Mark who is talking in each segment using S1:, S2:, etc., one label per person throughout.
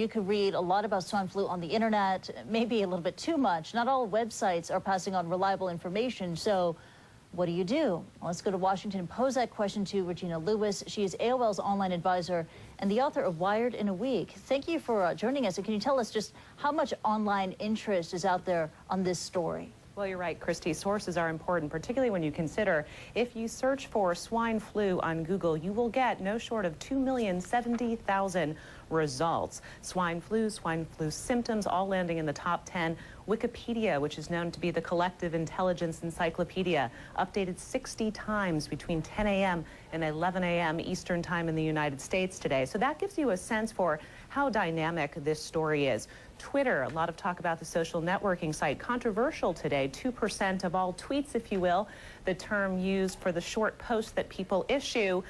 S1: you could read a lot about swine flu on the internet, maybe a little bit too much. Not all websites are passing on reliable information, so what do you do? Let's go to Washington and pose that question to Regina Lewis. She is AOL's online advisor and the author of Wired in a Week. Thank you for joining us. And can you tell us just how much online interest is out there on this story?
S2: Well, you're right, Christy. Sources are important, particularly when you consider if you search for swine flu on Google, you will get no short of 2,070,000 results. Swine flu symptoms, all landing in the top 10. Wikipedia, which is known to be the collective intelligence encyclopedia, updated 60 times between 10 a.m. and 11 a.m. Eastern time in the United States today. So that gives you a sense for how dynamic this story is. Twitter, a lot of talk about the social networking site. Controversial today, 2% of all tweets, if you will, the term used for the short posts that people issue,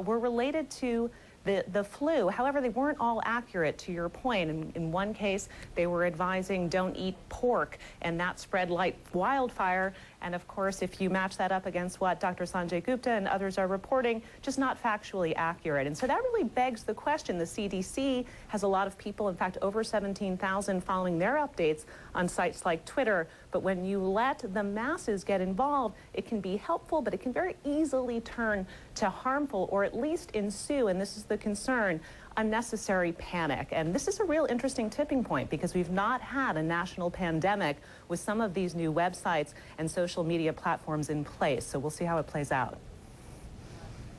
S2: were related to the flu. However, they weren't all accurate, to your point. In one case, they were advising don't eat pork, and that spread like wildfire. And of course, if you match that up against what Dr. Sanjay Gupta and others are reporting, just not factually accurate. And so that really begs the question. The CDC has a lot of people, in fact, over 17,000 following their updates on sites like Twitter. But when you let the masses get involved, it can be helpful, but it can very easily turn to harmful, or at least ensue, and this is the concern, unnecessary panic. And this is a real interesting tipping point because we've not had a national pandemic with some of these new websites and social media platforms in place. So we'll see how it plays out.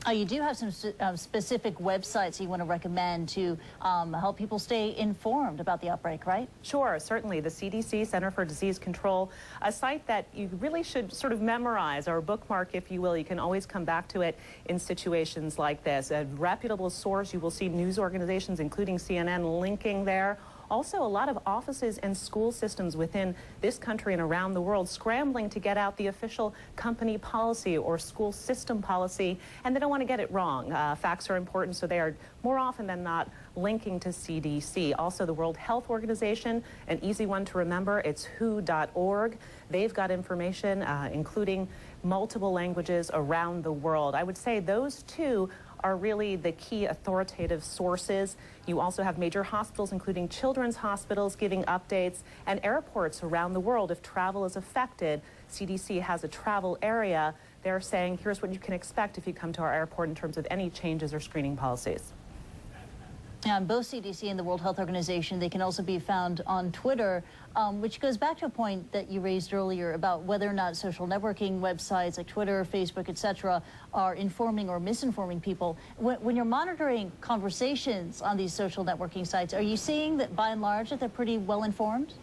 S1: You do have some specific websites you want to recommend to help people stay informed about the outbreak, right?
S2: Sure, certainly. The CDC, Center for Disease Control, a site that you really should sort of memorize or bookmark, if you will. You can always come back to it in situations like this. A reputable source, you will see news organizations, including CNN, linking there. Also, a lot of offices and school systems within this country and around the world scrambling to get out the official company policy or school system policy, and they don't want to get it wrong. Facts are important, so they are more often than not linking to CDC. Also, the World Health Organization, an easy one to remember, it's who.org. They've got information, including multiple languages around the world. I would say those two are really the key authoritative sources. You also have major hospitals, including children's hospitals, giving updates, and airports around the world. If travel is affected, CDC has a travel area. They're saying, here's what you can expect if you come to our airport in terms of any changes or screening policies.
S1: Both CDC and the World Health Organization, they can also be found on Twitter, which goes back to a point that you raised earlier about whether or not social networking websites like Twitter, Facebook, etc., are informing or misinforming people. When you're monitoring conversations on these social networking sites, are you seeing that by and large that they're pretty well informed?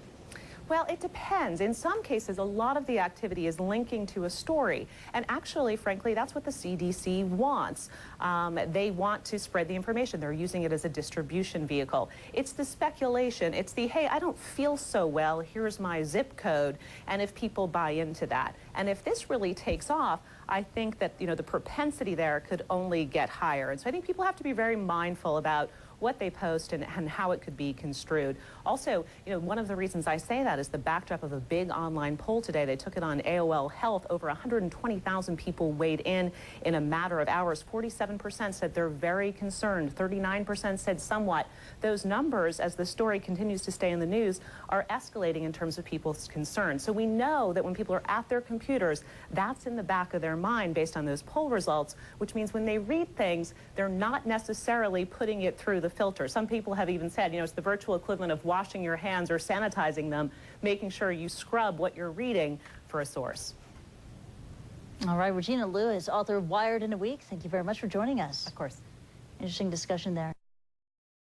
S2: Well, it depends. In some cases, a lot of the activity is linking to a story. And actually, frankly, that's what the CDC wants. They want to spread the information. They're using it as a distribution vehicle. It's the speculation. It's the, hey, I don't feel so well. Here's my zip code. And if people buy into that. And if this really takes off, I think that, you know, the propensity there could only get higher. And so I think people have to be very mindful about what they post and how it could be construed. Also, you know, one of the reasons I say that is the backdrop of a big online poll today. They took it on AOL Health. Over 120,000 people weighed in a matter of hours. 47% said they're very concerned. 39% said somewhat. Those numbers, as the story continues to stay in the news, are escalating in terms of people's concerns. So we know that when people are at their computers, that's in the back of their mind based on those poll results, which means when they read things, they're not necessarily putting it through the filter. Some people have even said, you know, it's the virtual equivalent of washing your hands or sanitizing them, making sure you scrub what you're reading for a source.
S1: All right, Regina Lewis, author of Wired in a Week. Thank you very much for joining us.
S2: Of course.
S1: Interesting discussion there.